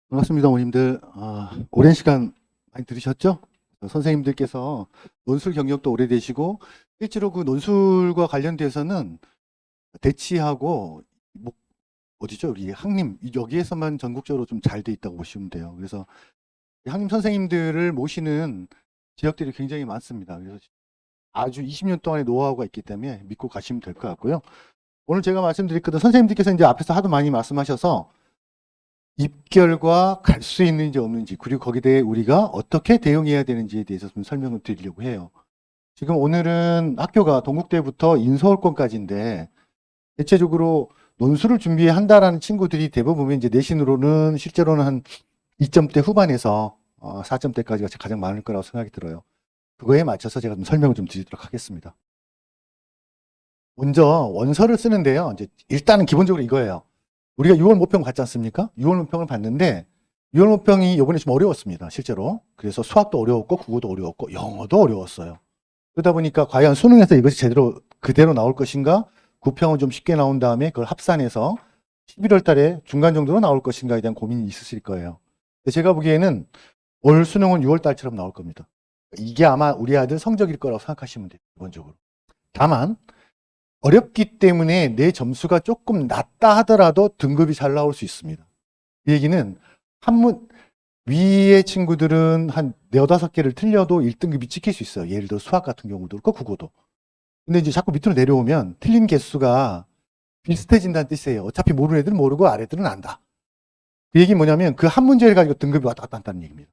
반갑습니다, 어머님들. 오랜 시간 많이 들으셨죠? 선생님들께서 논술 경력도 오래되시고, 실제로 그 논술과 관련돼서는 대치하고, 어디죠? 우리 항림, 여기에서만 전국적으로 좀 잘 돼 있다고 보시면 돼요. 그래서 항림 선생님들을 모시는 지역들이 굉장히 많습니다. 그래서 아주 20년 동안의 노하우가 있기 때문에 믿고 가시면 될 것 같고요. 오늘 제가 말씀드렸거든, 선생님들께서 이제 앞에서 하도 많이 말씀하셔서 입결과 갈 수 있는지 없는지, 그리고 거기에 대해 우리가 어떻게 대응해야 되는지에 대해서 좀 설명을 드리려고 해요. 지금 오늘은 학교가 동국대부터 인서울권까지인데, 대체적으로 논술을 준비한다라는 친구들이 대부분 이제 내신으로는 실제로는 한 2점대 후반에서 4점대까지가 가장 많을 거라고 생각이 들어요. 그거에 맞춰서 제가 좀 설명을 좀 드리도록 하겠습니다. 먼저 원서를 쓰는데요. 이제 일단은 기본적으로 이거예요. 우리가 6월 모평 봤지 않습니까? 6월 모평을 봤는데 6월 모평이 이번에 좀 어려웠습니다. 실제로. 그래서 수학도 어려웠고 국어도 어려웠고 영어도 어려웠어요. 그러다 보니까 과연 수능에서 이것이 제대로 그대로 나올 것인가? 구평은 좀 쉽게 나온 다음에 그걸 합산해서 11월 달에 중간 정도로 나올 것인가에 대한 고민이 있으실 거예요. 근데 제가 보기에는 올 수능은 6월 달처럼 나올 겁니다. 이게 아마 우리 아들 성적일 거라고 생각하시면 돼요. 기본적으로. 다만 어렵기 때문에 내 점수가 조금 낮다 하더라도 등급이 잘 나올 수 있습니다. 이 얘기는 한문 위의 친구들은 한 4-5개를 틀려도 1등급이 찍힐 수 있어요. 예를 들어 수학 같은 경우도 그렇고 국어도. 근데 이제 자꾸 밑으로 내려오면 틀린 개수가 비슷해진다는 뜻이에요. 어차피 모르는 애들은 모르고 아래들은 안다. 그 얘기는 뭐냐면 그 한 문제를 가지고 등급이 왔다 갔다 한다는 얘기입니다.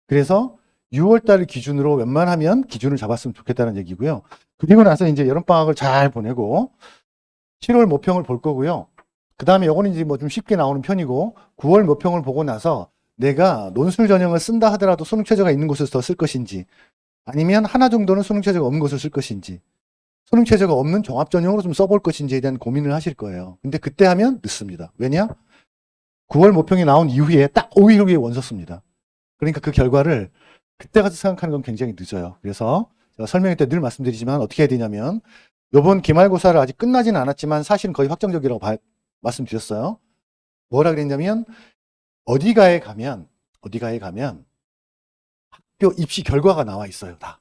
그래서 6월 달을 기준으로 웬만하면 기준을 잡았으면 좋겠다는 얘기고요. 그리고 나서 이제 여름방학을 잘 보내고 7월 모평을 볼 거고요. 그 다음에 요거는 이제 뭐 좀 쉽게 나오는 편이고 9월 모평을 보고 나서 내가 논술 전형을 쓴다 하더라도 수능 최저가 있는 곳에서 더 쓸 것인지 아니면 하나 정도는 수능 최저가 없는 곳을 쓸 것인지 수능 최저가 없는 종합 전형으로 좀 써볼 것인지에 대한 고민을 하실 거예요. 근데 그때 하면 늦습니다. 왜냐? 9월 모평이 나온 이후에 딱 5일 후에 원서 씁니다. 그러니까 그 결과를 그때 가서 생각하는 건 굉장히 늦어요. 그래서 제가 설명회 때 늘 말씀드리지만 어떻게 해야 되냐면 이번 기말고사를 아직 끝나지는 않았지만 사실은 거의 확정적이라고 말씀드렸어요. 뭐라 그랬냐면 어디가에 가면 학교 입시 결과가 나와 있어요. 다.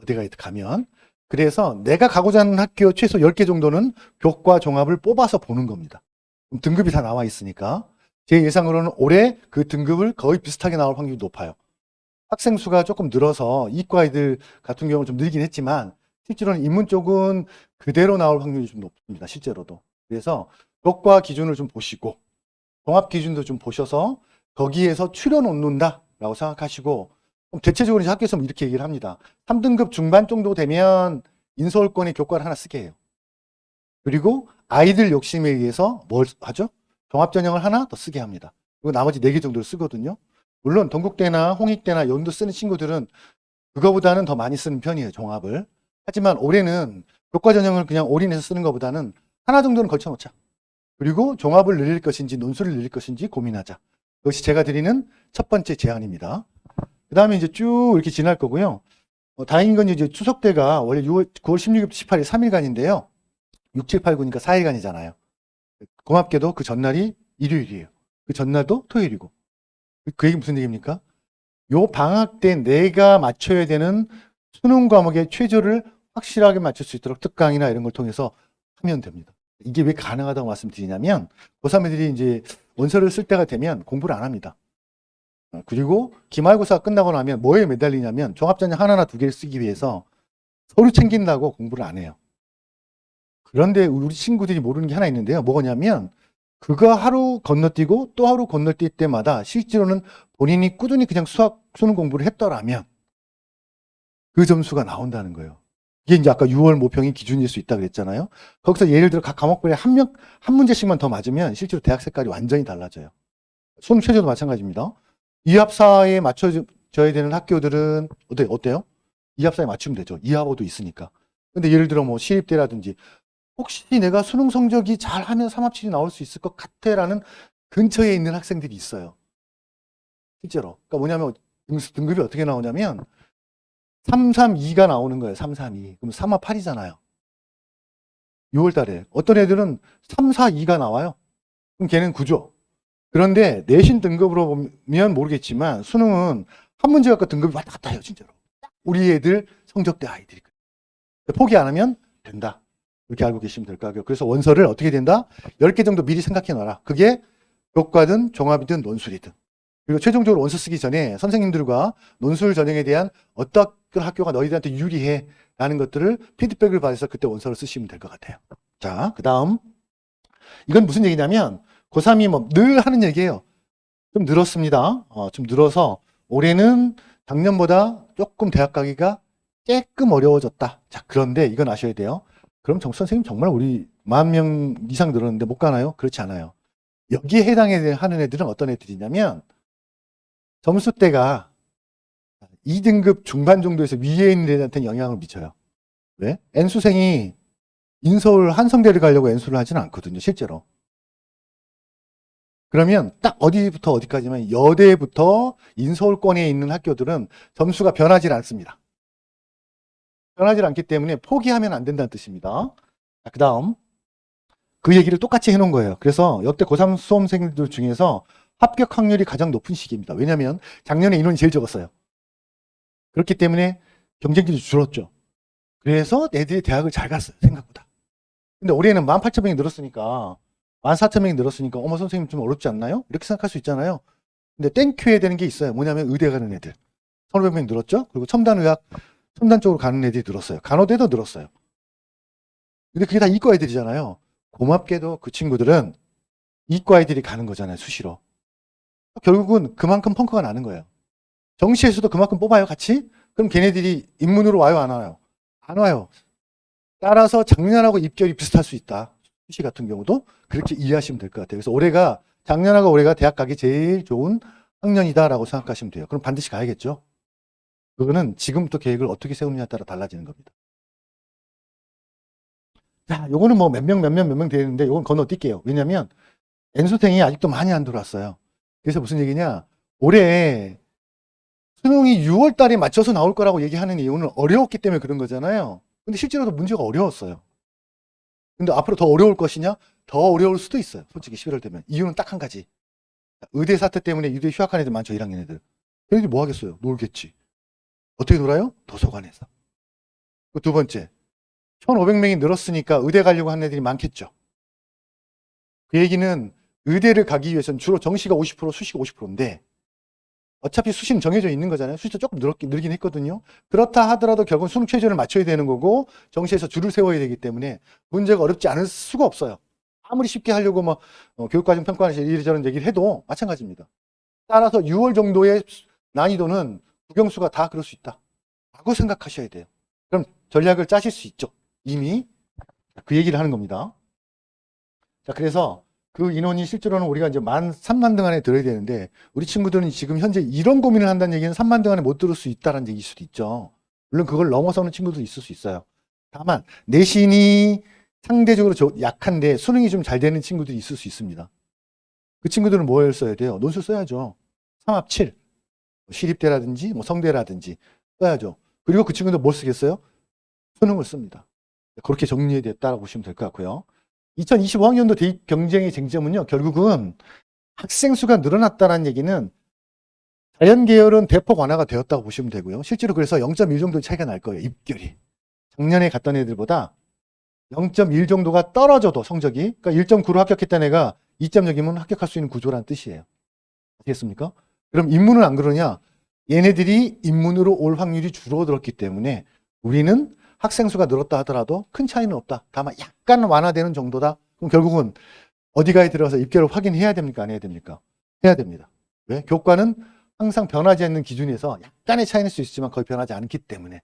어디가에 가면. 그래서 내가 가고자 하는 학교 최소 10개 정도는 교과 종합을 뽑아서 보는 겁니다. 등급이 다 나와 있으니까. 제 예상으로는 올해 그 등급을 거의 비슷하게 나올 확률이 높아요. 학생 수가 조금 늘어서 이과 애들 같은 경우는 좀 늘긴 했지만 실제로는 인문 쪽은 그대로 나올 확률이 좀 높습니다. 실제로도. 그래서 교과 기준을 좀 보시고 종합 기준도 좀 보셔서 거기에서 추려 놓는다라고 생각하시고 대체적으로 이제 학교에서 이렇게 얘기를 합니다. 3등급 중반 정도 되면 인서울권의 교과를 하나 쓰게 해요. 그리고 아이들 욕심에 의해서 뭘 하죠? 종합전형을 하나 더 쓰게 합니다. 그리고 나머지 4개 정도를 쓰거든요. 물론 동국대나 홍익대나 연도 쓰는 친구들은 그거보다는 더 많이 쓰는 편이에요. 종합을. 하지만 올해는 교과 전형을 그냥 올인해서 쓰는 것보다는 하나 정도는 걸쳐놓자. 그리고 종합을 늘릴 것인지 논술을 늘릴 것인지 고민하자. 그것이 제가 드리는 첫 번째 제안입니다. 그 다음에 이제 쭉 이렇게 지날 거고요. 다행인 건 이제 추석 때가 원래 9월 16일부터 18일 3일간인데요. 6, 7, 8, 9니까 4일간이잖아요. 고맙게도 그 전날이 일요일이에요. 그 전날도 토요일이고. 그 얘기 무슨 얘기입니까? 요 방학 때 내가 맞춰야 되는 수능 과목의 최저를 확실하게 맞출 수 있도록 특강이나 이런 걸 통해서 하면 됩니다. 이게 왜 가능하다고 말씀드리냐면 고3 애들이 이제 원서를 쓸 때가 되면 공부를 안 합니다. 그리고 기말고사가 끝나고 나면 뭐에 매달리냐면 종합전형 하나나 2개를 쓰기 위해서 서류 챙긴다고 공부를 안 해요. 그런데 우리 친구들이 모르는 게 하나 있는데요. 뭐냐면 그거 하루 건너뛰고 또 하루 건너뛸 때마다 실제로는 본인이 꾸준히 그냥 수능 공부를 했더라면 그 점수가 나온다는 거예요. 이게 이제 아까 6월 모평이 기준일 수 있다고 그랬잖아요. 거기서 예를 들어 각 과목별에 한 문제씩만 더 맞으면 실제로 대학 색깔이 완전히 달라져요. 수능 최저도 마찬가지입니다. 이합사에 맞춰져야 되는 학교들은 어때요? 이합사에 맞추면 되죠. 이합어도 있으니까. 근데 예를 들어 뭐 시립대라든지 혹시 내가 수능 성적이 잘하면 3합7이 나올 수 있을 것 같아라는 근처에 있는 학생들이 있어요. 실제로. 그러니까 뭐냐면 등급이 어떻게 나오냐면 332가 나오는 거예요. 332. 그럼 3합8이잖아요. 6월 달에. 어떤 애들은 3, 4, 2가 나와요. 그럼 걔는 9죠. 그런데 내신 등급으로 보면 모르겠지만 수능은 한 문제 갖고 등급이 왔다 갔다 해요, 진짜로. 우리 애들 성적대 아이들이. 포기 안 하면 된다. 이렇게 알고 계시면 될 것 같아요. 그래서 원서를 어떻게 된다? 10개 정도 미리 생각해 놔라. 그게 교과든 종합이든 논술이든. 그리고 최종적으로 원서 쓰기 전에 선생님들과 논술 전형에 대한 어떤 학교가 너희들한테 유리해 라는 것들을 피드백을 받아서 그때 원서를 쓰시면 될 것 같아요. 자, 그 다음. 이건 무슨 얘기냐면 고3이 뭐 늘 하는 얘기예요. 좀 늘었습니다. 좀 늘어서 올해는 작년보다 조금 대학 가기가 조금 어려워졌다. 자, 그런데 이건 아셔야 돼요. 그럼 선생님 정말 우리 10,000명 이상 늘었는데 못 가나요? 그렇지 않아요. 여기에 해당하는 애들은 어떤 애들이냐면 점수대가 2등급 중반 정도에서 위에 있는 애들한테는 영향을 미쳐요. 왜? N수생이 인서울 한성대를 가려고 N수를 하지는 않거든요, 실제로. 그러면 딱 어디부터 어디까지만 여대부터 인서울권에 있는 학교들은 점수가 변하지 않습니다. 변하지 않기 때문에 포기하면 안 된다는 뜻입니다. 그 다음 그 얘기를 똑같이 해놓은 거예요. 그래서 역대 고3 수험생들 중에서 합격 확률이 가장 높은 시기입니다. 왜냐하면 작년에 인원이 제일 적었어요. 그렇기 때문에 경쟁률이 줄었죠. 그래서 애들이 대학을 잘 갔어요, 생각보다. 근데 올해는 18,000명이 늘었으니까 14,000명이 늘었으니까 어머 선생님 좀 어렵지 않나요? 이렇게 생각할 수 있잖아요. 근데 땡큐 해야 되는 게 있어요. 뭐냐면 의대 가는 애들 1,500명 늘었죠. 그리고 첨단의학 첨단 쪽으로 가는 애들이 늘었어요. 간호대도 늘었어요. 근데 그게 다 이과 애들이잖아요. 고맙게도 그 친구들은 이과 애들이 가는 거잖아요, 수시로. 결국은 그만큼 펑크가 나는 거예요. 정시에서도 그만큼 뽑아요, 같이? 그럼 걔네들이 인문으로 와요, 안 와요? 안 와요. 따라서 작년하고 입결이 비슷할 수 있다. 수시 같은 경우도 그렇게 이해하시면 될 것 같아요. 그래서 작년하고 올해가 대학 가기 제일 좋은 학년이다라고 생각하시면 돼요. 그럼 반드시 가야겠죠? 그거는 지금부터 계획을 어떻게 세우느냐에 따라 달라지는 겁니다. 자, 요거는 뭐 몇 명 되는데 요건 건너뛸게요. 왜냐면 N수생이 아직도 많이 안 들어왔어요. 그래서 무슨 얘기냐? 올해 수능이 6월 달에 맞춰서 나올 거라고 얘기하는 이유는 어려웠기 때문에 그런 거잖아요. 근데 실제로도 문제가 어려웠어요. 근데 앞으로 더 어려울 것이냐? 더 어려울 수도 있어요. 솔직히 11월 되면. 이유는 딱 한 가지. 의대 사태 때문에 의대 휴학한 애들 많죠, 1학년 애들. 걔네들이 뭐 하겠어요? 놀겠지. 어떻게 놀아요? 도서관에서. 두 번째, 1,500명이 늘었으니까 의대 가려고 하는 애들이 많겠죠. 그 얘기는 의대를 가기 위해서는 주로 정시가 50%, 수시가 50%인데 어차피 수시는 정해져 있는 거잖아요. 수시도 조금 늘긴 했거든요. 그렇다 하더라도 결국은 수능 최저를 맞춰야 되는 거고 정시에서 줄을 세워야 되기 때문에 문제가 어렵지 않을 수가 없어요. 아무리 쉽게 하려고 뭐 교육과정 평가원에서 이리저런 얘기를 해도 마찬가지입니다. 따라서 6월 정도의 난이도는 국영수가 다 그럴 수 있다 라고 생각하셔야 돼요. 그럼 전략을 짜실 수 있죠. 이미 그 얘기를 하는 겁니다. 자, 그래서 그 인원이 실제로는 우리가 이제 3만 등 안에 들어야 되는데 우리 친구들은 지금 현재 이런 고민을 한다는 얘기는 3만 등 안에 못 들을 수 있다는 얘기일 수도 있죠. 물론 그걸 넘어서는 친구도 있을 수 있어요. 다만 내신이 상대적으로 약한데 수능이 좀 잘 되는 친구들이 있을 수 있습니다. 그 친구들은 뭘 써야 돼요? 논술 써야죠. 3합 7. 시립대라든지 뭐 성대라든지 써야죠. 그리고 그 친구들 뭘 쓰겠어요? 수능을 씁니다. 그렇게 정리됐다고 보시면 될 것 같고요. 2025학년도 대입 경쟁의 쟁점은요, 결국은 학생 수가 늘어났다는 얘기는 자연계열은 대폭 완화가 되었다고 보시면 되고요. 실제로 그래서 0.1 정도 차이가 날 거예요, 입결이. 작년에 갔던 애들보다 0.1 정도가 떨어져도 성적이, 그러니까 1.9로 합격했던 애가 2.0이면 합격할 수 있는 구조라는 뜻이에요. 아시겠습니까? 그럼 인문은 안 그러냐? 얘네들이 인문으로 올 확률이 줄어들었기 때문에 우리는 학생 수가 늘었다 하더라도 큰 차이는 없다. 다만 약간 완화되는 정도다. 그럼 결국은 어디가에 들어가서 입결을 확인해야 됩니까? 안 해야 됩니까? 해야 됩니다. 왜? 교과는 항상 변하지 않는 기준에서 약간의 차이는 수 있지만 거의 변하지 않기 때문에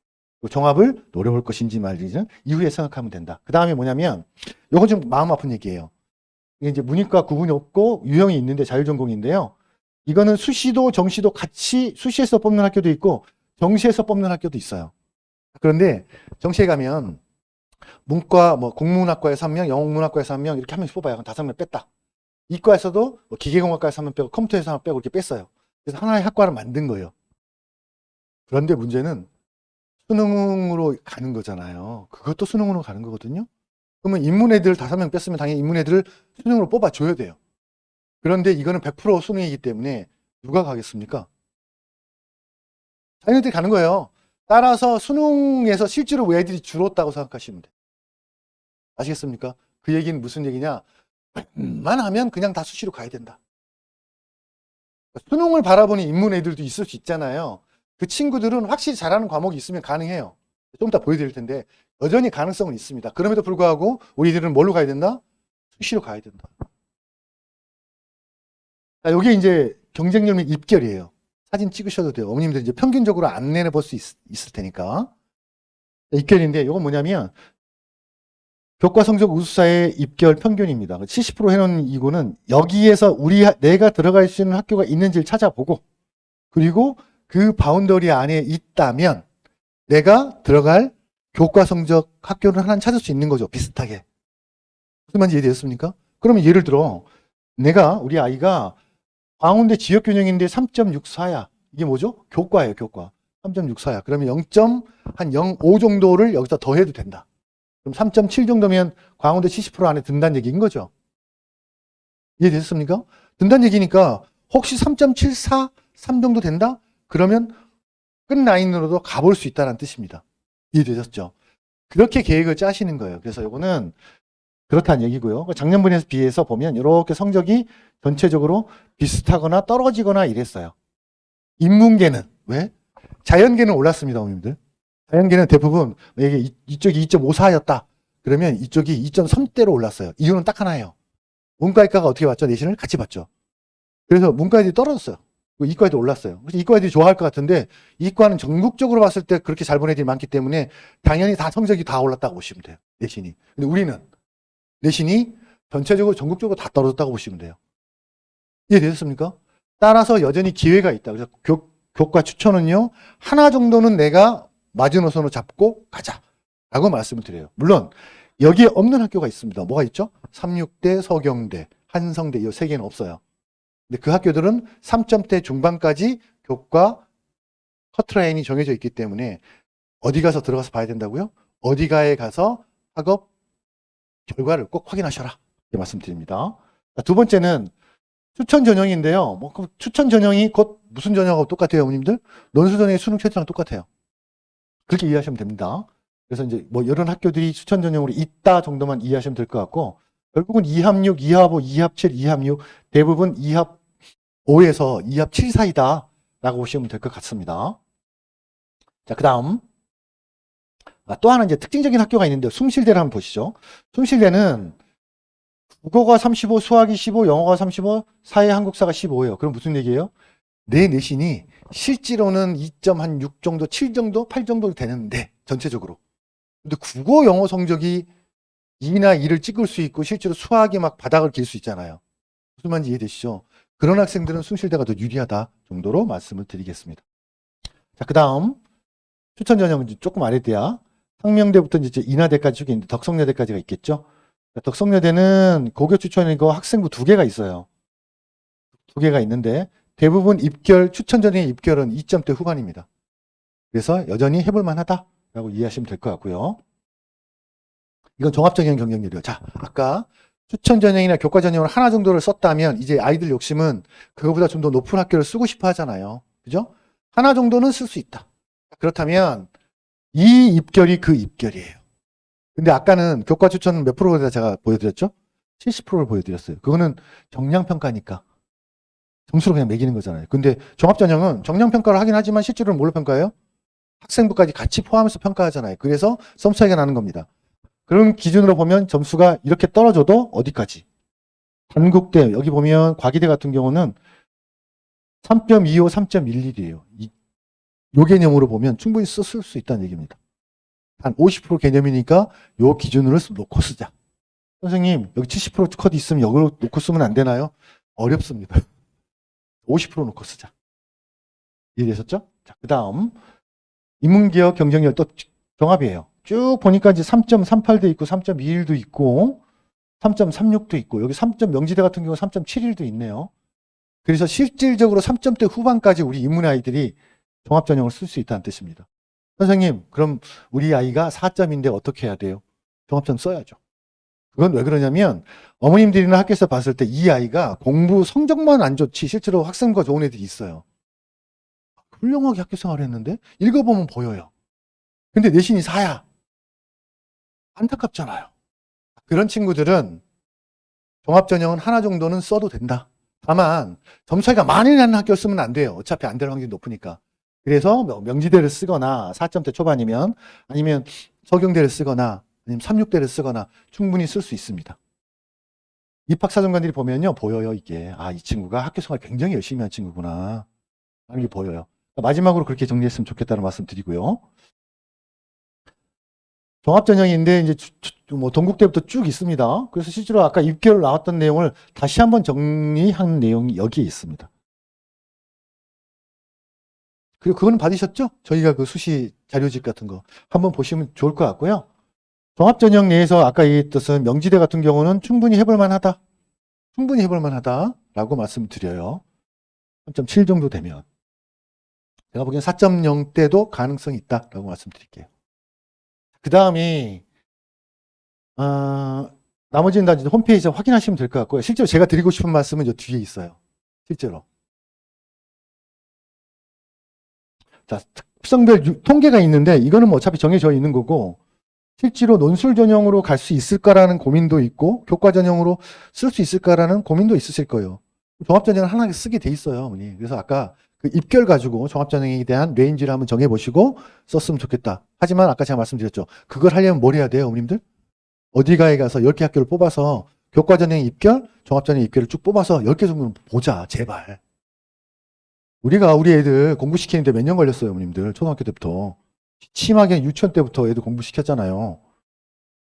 종합을 노려볼 것인지 말지는 이후에 생각하면 된다. 그 다음에 뭐냐면 이건 좀 마음 아픈 얘기예요. 이게 이제 문이과 구분이 없고 유형이 있는데 자율전공인데요. 이거는 수시도 정시도 같이 수시에서 뽑는 학교도 있고 정시에서 뽑는 학교도 있어요. 그런데 정시에 가면 문과, 뭐 국문학과에서 1명, 영문학과에서 1명 이렇게 한 명씩 뽑아요. 5명 뺐다. 이과에서도 뭐 기계공학과에서 1명 빼고 컴퓨터에서 1명 빼고 이렇게 뺐어요. 그래서 하나의 학과를 만든 거예요. 그런데 문제는 수능으로 가는 거잖아요. 그것도 수능으로 가는 거거든요. 그러면 인문애들 5명 뺐으면 당연히 인문애들을 수능으로 뽑아줘야 돼요. 그런데 이거는 100% 수능이기 때문에 누가 가겠습니까? 자기네들이 가는 거예요. 따라서 수능에서 실제로 애들이 줄었다고 생각하시면 돼요. 아시겠습니까? 그 얘기는 무슨 얘기냐? 만 하면 그냥 다 수시로 가야 된다. 수능을 바라보는 인문 애들도 있을 수 있잖아요. 그 친구들은 확실히 잘하는 과목이 있으면 가능해요. 좀 이따 보여드릴 텐데 여전히 가능성은 있습니다. 그럼에도 불구하고 우리들은 뭘로 가야 된다? 수시로 가야 된다. 자, 이게 이제 경쟁률 및 입결이에요. 사진 찍으셔도 돼요. 어머님들 이제 평균적으로 안 내볼 수 있을 테니까. 입결인데 이건 뭐냐면 교과 성적 우수사의 입결 평균입니다. 70% 해놓은 이거는 여기에서 내가 들어갈 수 있는 학교가 있는지를 찾아보고 그리고 그 바운더리 안에 있다면 내가 들어갈 교과 성적 학교를 하나 찾을 수 있는 거죠. 비슷하게. 무슨 말인지 이해되셨습니까? 그러면 예를 들어 우리 아이가 광운대 지역균형인데 3.64야. 이게 뭐죠? 교과예요. 교과. 3.64야. 그러면 0.05 정도를 여기서 더해도 된다. 그럼 3.7 정도면 광운대 70% 안에 든다는 얘기인 거죠. 이해되셨습니까? 든다는 얘기니까 혹시 3.74, 3 정도 된다? 그러면 끝라인으로도 가볼 수 있다는 뜻입니다. 이해되셨죠? 그렇게 계획을 짜시는 거예요. 그래서 이거는 그렇다는 얘기고요. 작년분에 비해서 보면 이렇게 성적이 전체적으로 비슷하거나 떨어지거나 이랬어요. 인문계는 왜? 자연계는 올랐습니다, 어머님들. 자연계는 대부분 이쪽이 2.54였다. 그러면 이쪽이 2.3대로 올랐어요. 이유는 딱 하나예요. 문과이과가 어떻게 봤죠? 내신을 같이 봤죠. 그래서 문과애들이 떨어졌어요. 이과애도 올랐어요. 그래서 이과애들이 좋아할 것 같은데 이과는 전국적으로 봤을 때 그렇게 잘 본 애들이 많기 때문에 당연히 다 성적이 다 올랐다고 보시면 돼요. 내신이. 근데 우리는 내신이 전체적으로 전국적으로 다 떨어졌다고 보시면 돼요. 이해되셨습니까? 따라서 여전히 기회가 있다. 그래서 교과 추천은요. 하나 정도는 내가 마지노선으로 잡고 가자라고 말씀을 드려요. 물론 여기에 없는 학교가 있습니다. 뭐가 있죠? 삼육대, 서경대, 한성대 이 세 개는 없어요. 근데 그 학교들은 3점대 중반까지 교과 커트라인이 정해져 있기 때문에 어디 가서 들어가서 봐야 된다고요? 어디가에 가서 학업 결과를 꼭 확인하셔라. 이렇게 말씀드립니다. 두 번째는 추천 전형인데요. 그 추천 전형이 곧 무슨 전형하고 똑같아요, 어머님들? 논술 전형의 수능 최저랑 똑같아요. 그렇게 이해하시면 됩니다. 그래서 이제 이런 학교들이 추천 전형으로 있다 정도만 이해하시면 될 것 같고, 결국은 2합 6, 2합 5, 2합 7, 2합 6, 대부분 2합 5에서 2합 7 사이다 라고 보시면 될 것 같습니다. 자, 그 다음. 또 하나 이제 특징적인 학교가 있는데, 숭실대를 한번 보시죠. 숭실대는 국어가 35, 수학이 15, 영어가 35, 사회 한국사가 15예요. 그럼 무슨 얘기예요? 내 내신이 실제로는 2.6 정도, 7 정도, 8 정도 되는데 전체적으로. 근데 국어, 영어 성적이 2나 2를 찍을 수 있고 실제로 수학이 막 바닥을 길 수 있잖아요. 무슨 말인지 이해되시죠? 그런 학생들은 숭실대가 더 유리하다 정도로 말씀을 드리겠습니다. 자, 그 다음 추천 전형은 조금 아래대야. 상명대부터 이제 인하대까지 쭉 있는데 덕성여대까지가 있겠죠. 덕성여대는 고교 추천이고 학생부 2개가 있어요. 2개가 있는데 대부분 추천 전형의 입결은 2점대 후반입니다. 그래서 여전히 해볼 만하다라고 이해하시면 될 것 같고요. 이건 종합적인 경쟁률이에요. 자, 아까 추천 전형이나 교과 전형을 하나 정도를 썼다면 이제 아이들 욕심은 그거보다 좀 더 높은 학교를 쓰고 싶어 하잖아요. 그죠? 하나 정도는 쓸 수 있다. 그렇다면 이 입결이 그 입결이에요. 근데 아까는 교과 추천은 몇 프로를 제가 보여드렸죠? 70%를 보여드렸어요. 그거는 정량평가니까. 점수로 그냥 매기는 거잖아요. 근데 종합전형은 정량평가를 하긴 하지만 실제로는 뭘로 평가해요? 학생부까지 같이 포함해서 평가하잖아요. 그래서 점 차이가 나는 겁니다. 그런 기준으로 보면 점수가 이렇게 떨어져도 어디까지? 단국대, 여기 보면 과기대 같은 경우는 3.25, 3.11이에요. 요 개념으로 보면 충분히 쓸 수 있다는 얘기입니다. 한 50% 개념이니까 요 기준으로 놓고 쓰자. 선생님, 여기 70% 컷 있으면 여기로 놓고 쓰면 안 되나요? 어렵습니다. 50% 놓고 쓰자. 이해되셨죠? 자, 그 다음. 인문기업 경쟁률 또 종합이에요. 쭉 보니까 이제 3.38도 있고, 3.21도 있고, 3.36도 있고, 여기 명지대 같은 경우 3.71도 있네요. 그래서 실질적으로 3점대 후반까지 우리 인문 아이들이 종합전형을 쓸 수 있다는 뜻입니다. 선생님, 그럼 우리 아이가 4점인데 어떻게 해야 돼요? 종합전 써야죠. 그건 왜 그러냐면 어머님들이나 학교에서 봤을 때 이 아이가 공부 성적만 안 좋지 실제로 학생과 좋은 애들이 있어요. 훌륭하게 학교 생활을 했는데 읽어보면 보여요. 근데 내신이 4야. 안타깝잖아요. 그런 친구들은 종합전형은 하나 정도는 써도 된다. 다만 점차이가 많이 나는 학교 쓰면 안 돼요. 어차피 안 될 확률이 높으니까. 그래서 명지대를 쓰거나 4점대 초반이면 아니면 서경대를 쓰거나 아니면 36대를 쓰거나 충분히 쓸 수 있습니다. 입학사정관들이 보면요. 보여요. 이게. 아, 이 친구가 학교 생활 굉장히 열심히 한 친구구나. 라는 게 보여요. 마지막으로 그렇게 정리했으면 좋겠다는 말씀 드리고요. 종합전형인데 이제 뭐 동국대부터 쭉 있습니다. 그래서 실제로 아까 6개월 나왔던 내용을 다시 한번 정리한 내용이 여기에 있습니다. 그리고 그거는 받으셨죠? 저희가 그 수시 자료집 같은 거 한번 보시면 좋을 것 같고요. 종합전형 내에서 아까 얘기했던 명지대 같은 경우는 충분히 해볼 만하다. 충분히 해볼 만하다라고 말씀드려요. 3.7 정도 되면. 제가 보기엔 4.0대도 가능성이 있다라고 말씀드릴게요. 그 다음이 나머지는 다 홈페이지에서 확인하시면 될 것 같고요. 실제로 제가 드리고 싶은 말씀은 저 뒤에 있어요. 실제로. 자, 특성별 통계가 있는데 이거는 뭐 어차피 정해져 있는 거고 실제로 논술 전형으로 갈 수 있을까라는 고민도 있고 교과 전형으로 쓸 수 있을까라는 고민도 있으실 거예요. 종합 전형을 하나 쓰게 돼 있어요, 어머니. 그래서 아까 그 입결 가지고 종합 전형에 대한 레인지를 한번 정해 보시고 썼으면 좋겠다. 하지만 아까 제가 말씀드렸죠. 그걸 하려면 뭘 해야 돼요, 어머님들? 어디가에 가서 10개 학교를 뽑아서 교과 전형 입결, 종합 전형 입결을 쭉 뽑아서 10개 정도는 보자, 제발. 우리가 우리 애들 공부시키는데 몇 년 걸렸어요, 어머님들. 초등학교 때부터. 심하게 유치원 때부터 애들 공부시켰잖아요.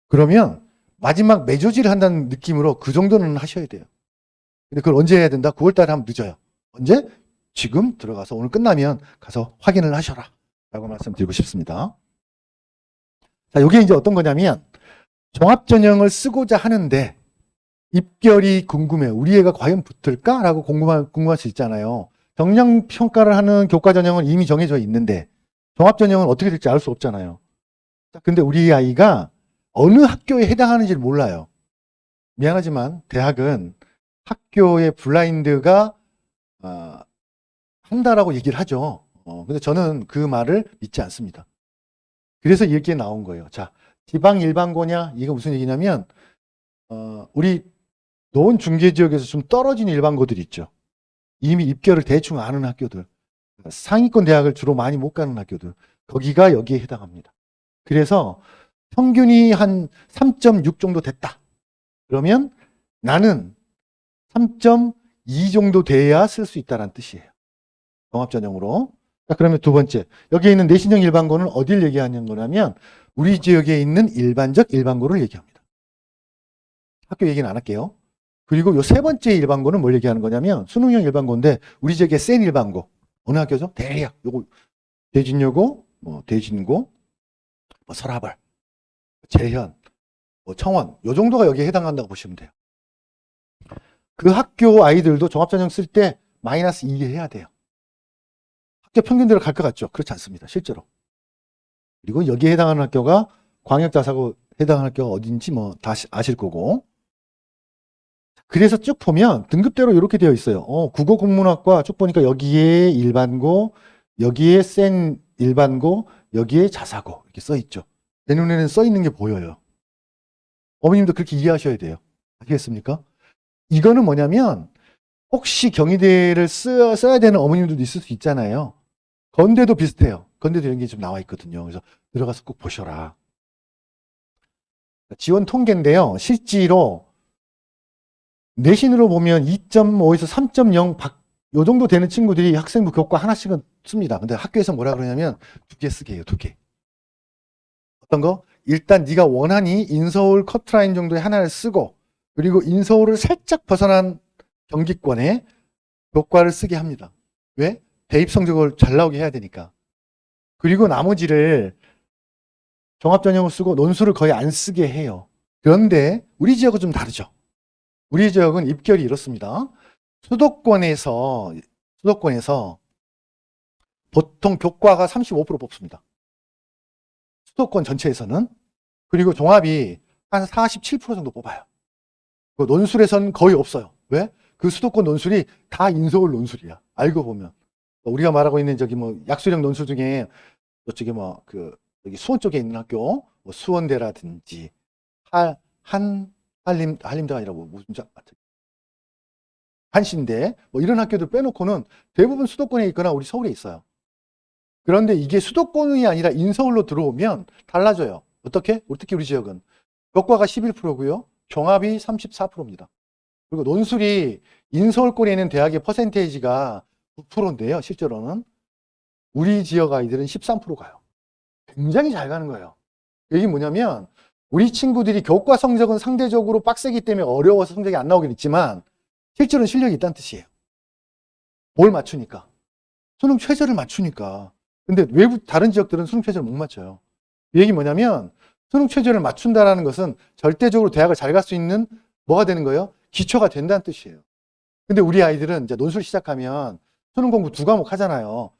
그러면 마지막 매조지를 한다는 느낌으로 그 정도는 하셔야 돼요. 근데 그걸 언제 해야 된다? 9월 달에 하면 늦어요. 언제? 지금 들어가서 오늘 끝나면 가서 확인을 하셔라. 라고 말씀드리고 싶습니다. 자, 이게 이제 어떤 거냐면 종합전형을 쓰고자 하는데 입결이 궁금해요. 우리 애가 과연 붙을까? 라고 궁금할 수 있잖아요. 경량평가를 하는 교과전형은 이미 정해져 있는데 종합전형은 어떻게 될지 알 수 없잖아요. 근데 우리 아이가 어느 학교에 해당하는지를 몰라요. 미안하지만 대학은 학교의 블라인드가 한다라고 얘기를 하죠. 근데 저는 그 말을 믿지 않습니다. 그래서 이렇게 나온 거예요. 자, 지방 일반고냐? 이거 무슨 얘기냐면 우리 노원 중계 지역에서 좀 떨어진 일반고들 있죠. 이미 입결을 대충 아는 학교들. 상위권 대학을 주로 많이 못 가는 학교들. 거기가 여기에 해당합니다. 그래서 평균이 한 3.6 정도 됐다. 그러면 나는 3.2 정도 돼야 쓸 수 있다는 뜻이에요. 종합전형으로. 그러면 두 번째, 여기에 있는 내신형 일반고는 어딜 얘기하는 거냐면 우리 지역에 있는 일반적 일반고를 얘기합니다. 학교 얘기는 안 할게요. 그리고 요 세 번째 일반고는 뭘 얘기하는 거냐면 수능형 일반고인데 우리 지역에 센 일반고. 어느 학교죠? 대학. 요거 대진여고, 뭐 대진고, 뭐 설화벌, 재현, 뭐 청원. 요 정도가 여기에 해당한다고 보시면 돼요. 그 학교 아이들도 종합전형 쓸 때 마이너스 2 해야 돼요. 학교 평균대로 갈 것 같죠? 그렇지 않습니다. 실제로. 그리고 여기에 해당하는 학교가 광역자사고 해당하는 학교가 어딘지 뭐 다 아실 거고. 그래서 쭉 보면 등급대로 이렇게 되어 있어요. 국어국문학과 쭉 보니까 여기에 일반고, 여기에 센 일반고, 여기에 자사고 이렇게 써 있죠. 내 눈에는 써 있는 게 보여요. 어머님도 그렇게 이해하셔야 돼요. 아시겠습니까? 이거는 뭐냐면 혹시 경희대를 써야 되는 어머님들도 있을 수 있잖아요. 건대도 비슷해요. 건대도 이런 게 좀 나와 있거든요. 그래서 들어가서 꼭 보셔라. 지원 통계인데요. 실제로 내신으로 보면 2.5에서 3.0 요 정도 되는 친구들이 학생부 교과 하나씩은 씁니다. 근데 학교에서 뭐라 그러냐면 2개 쓰게 해요. 2개. 어떤 거? 일단 네가 원하니 인서울 커트라인 정도의 하나를 쓰고 그리고 인서울을 살짝 벗어난 경기권에 교과를 쓰게 합니다. 왜? 대입 성적을 잘 나오게 해야 되니까. 그리고 나머지를 종합전형을 쓰고 논술을 거의 안 쓰게 해요. 그런데 우리 지역은 좀 다르죠. 우리 지역은 입결이 이렇습니다. 수도권에서 보통 교과가 35% 뽑습니다. 수도권 전체에서는. 그리고 종합이 한 47% 정도 뽑아요. 그 논술에서는 거의 없어요. 왜? 그 수도권 논술이 다 인서울 논술이야. 알고 보면. 우리가 말하고 있는 저기 뭐 약수령 논술 중에 저쪽에 뭐 여기 수원 쪽에 있는 학교, 뭐 수원대라든지 한림대가 아니라 무슨 한신대 뭐 이런 학교들 빼놓고는 대부분 수도권에 있거나 우리 서울에 있어요. 그런데 이게 수도권이 아니라 인서울로 들어오면 달라져요. 어떻게? 특히 우리 지역은 교과가 11%고요. 종합이 34%입니다. 그리고 논술이 인서울권에 있는 대학의 퍼센테이지가 9%인데요. 실제로는 우리 지역 아이들은 13% 가요. 굉장히 잘 가는 거예요. 이게 뭐냐면 우리 친구들이 교과 성적은 상대적으로 빡세기 때문에 어려워서 성적이 안 나오긴 있지만 실제로는 실력이 있다는 뜻이에요. 뭘 맞추니까. 수능 최저를 맞추니까. 근데 외부 다른 지역들은 수능 최저를 못 맞춰요. 이 얘기 뭐냐면 수능 최저를 맞춘다는 것은 절대적으로 대학을 잘 갈 수 있는 뭐가 되는 거예요? 기초가 된다는 뜻이에요. 근데 우리 아이들은 이제 논술 시작하면 수능 공부 2과목 하잖아요.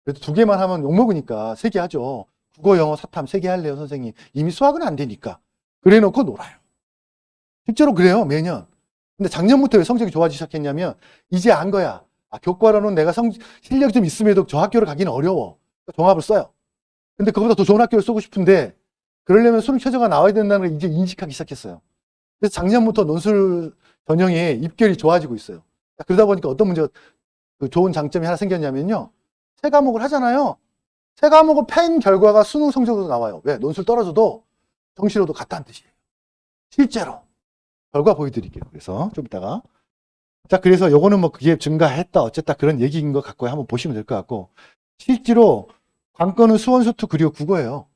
그래도 2개만 하면 욕먹으니까 3개 하죠. 국어, 영어, 사탐 3개 할래요, 선생님. 이미 수학은 안 되니까. 그래 놓고 놀아요. 실제로 그래요, 매년. 근데 작년부터 왜 성적이 좋아지기 시작했냐면 이제 안 거야. 교과로는 내가 실력이 좀 있음에도 저 학교를 가기는 어려워. 종합을 써요. 근데 그보다 더 좋은 학교를 쓰고 싶은데 그러려면 수능 최저가 나와야 된다는 걸 이제 인식하기 시작했어요. 그래서 작년부터 논술 전형의 입결이 좋아지고 있어요. 그러다 보니까 어떤 문제가 좋은 장점이 하나 생겼냐면요. 3과목을 하잖아요. 3과목을 펜 결과가 수능 성적으로 나와요. 왜? 논술 떨어져도 정시로도 같다는 뜻이에요. 실제로. 결과 보여드릴게요. 그래서 좀 이따가. 자, 그래서 요거는 뭐 그게 증가했다 어쨌다 그런 얘기인 것 같고 한번 보시면 될 것 같고 실제로 관건은 수원, 수투 그리고 국어예요.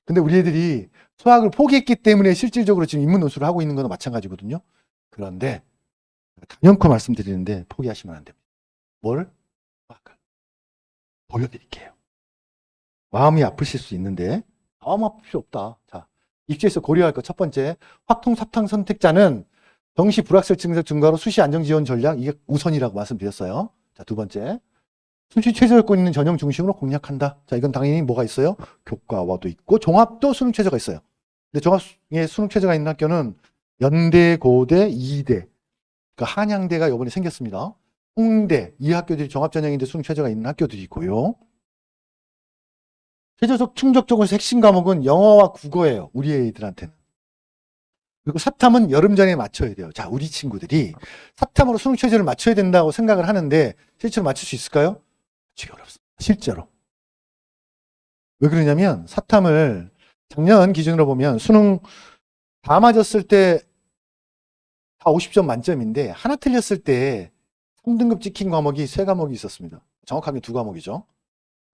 근데 우리 애들이 수학을 포기했기 때문에 실질적으로 지금 인문 논술을 하고 있는 거나 마찬가지거든요. 그런데 단연코 말씀드리는데 포기하시면 안 됩니다. 뭘? 수학을 보여드릴게요. 마음이 아프실 수 있는데 마음 아플 필요 없다. 자, 입시에서 고려할 것 첫 번째, 확통사탕 선택자는 정시 불확실 증가 증가로 수시 안정 지원 전략 이게 우선이라고 말씀드렸어요. 자, 2번째, 수시 최저여건 있는 전형 중심으로 공략한다. 자, 이건 당연히 뭐가 있어요? 교과와도 있고 종합도 수능 최저가 있어요. 근데 종합에 수능 최저가 있는 학교는 연대, 고대, 이대, 그러니까 한양대가 이번에 생겼습니다. 홍대, 이 학교들이 종합전형인데 수능 최저가 있는 학교들이고요. 최저적 충족적으로 핵심 과목은 영어와 국어예요. 우리 애들한테는. 그리고 사탐은 여름 전에 맞춰야 돼요. 자, 우리 친구들이 사탐으로 수능 최저를 맞춰야 된다고 생각을 하는데 실제로 맞출 수 있을까요? 맞추기 어렵습니다. 실제로. 왜 그러냐면 사탐을 작년 기준으로 보면 수능 다 맞았을 때 다 50점 만점인데 하나 틀렸을 때 3등급 찍힌 과목이 3과목이 있었습니다. 정확하게 2과목이죠.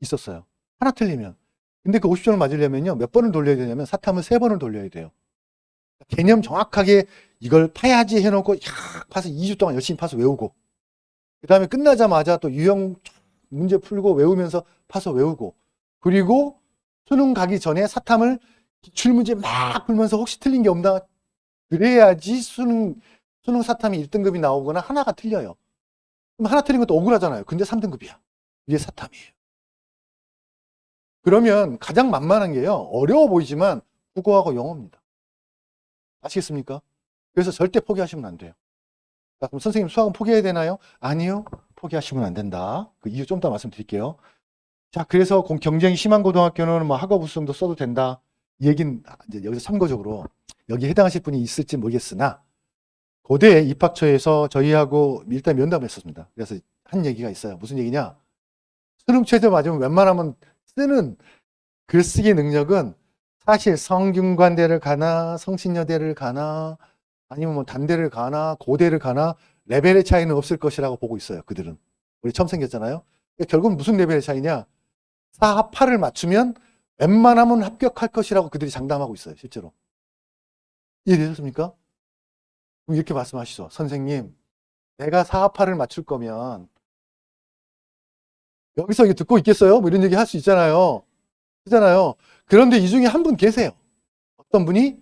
있었어요. 하나 틀리면. 근데 그 50점을 맞으려면요. 몇 번을 돌려야 되냐면 사탐을 3번을 돌려야 돼요. 개념 정확하게 이걸 파야지 해놓고 야 파서 2주 동안 열심히 파서 외우고 그 다음에 끝나자마자 또 유형 문제 풀고 외우면서 파서 외우고 그리고 수능 가기 전에 사탐을 기출문제 막 풀면서 혹시 틀린 게 없나 그래야지 수능 사탐이 1등급이 나오거나 하나가 틀려요. 그럼 하나 틀린 것도 억울하잖아요. 근데 3등급이야. 이게 사탐이에요. 그러면 가장 만만한 게요. 어려워 보이지만 국어하고 영어입니다. 아시겠습니까? 그래서 절대 포기하시면 안 돼요. 자, 그럼 선생님 수학은 포기해야 되나요? 아니요. 포기하시면 안 된다. 그 이유 좀 더 말씀드릴게요. 자, 그래서 경쟁이 심한 고등학교는 뭐 학업 우수성도 써도 된다. 이 얘기는 이제 여기서 참고적으로 여기 해당하실 분이 있을지 모르겠으나 고대 입학처에서 저희하고 일단 면담을 했었습니다. 그래서 한 얘기가 있어요. 무슨 얘기냐? 수능 최저 맞으면 웬만하면 쓰는 글쓰기 능력은 사실 성균관대를 가나 성신여대를 가나 아니면 뭐 단대를 가나 고대를 가나 레벨의 차이는 없을 것이라고 보고 있어요. 그들은. 우리 처음 생겼잖아요. 결국은 무슨 레벨의 차이냐? 4, 8을 맞추면 웬만하면 합격할 것이라고 그들이 장담하고 있어요. 실제로. 이해되셨습니까? 그럼 이렇게 말씀하시죠. 선생님, 내가 4, 8을 맞출 거면 여기서 이게 듣고 있겠어요? 뭐 이런 얘기 할 수 있잖아요. 그잖아요. 그런데 이 중에 한 분 계세요. 어떤 분이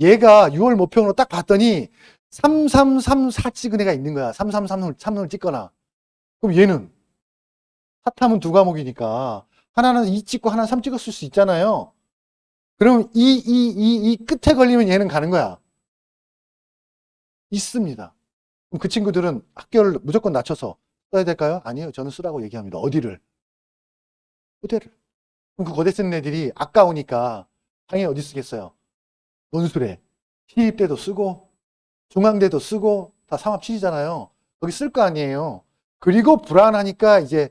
얘가 6월 모평으로 딱 봤더니 3334 찍은 애가 있는 거야. 333을 찍거나. 그럼 얘는 사탐은 2과목이니까 하나는 2 찍고 하나는 3 찍었을 수 있잖아요. 그럼 이 끝에 걸리면 얘는 가는 거야. 있습니다. 그럼 그 친구들은 학교를 무조건 낮춰서 써야 될까요? 아니요. 저는 쓰라고 얘기합니다. 어디를? 고대를. 그럼 그 고대 쓰는 애들이 아까우니까 당연히 어디 쓰겠어요? 논술에. 시입 때도 쓰고 중앙대도 쓰고 다 삼합7이잖아요. 거기 쓸 거 아니에요. 그리고 불안하니까 이제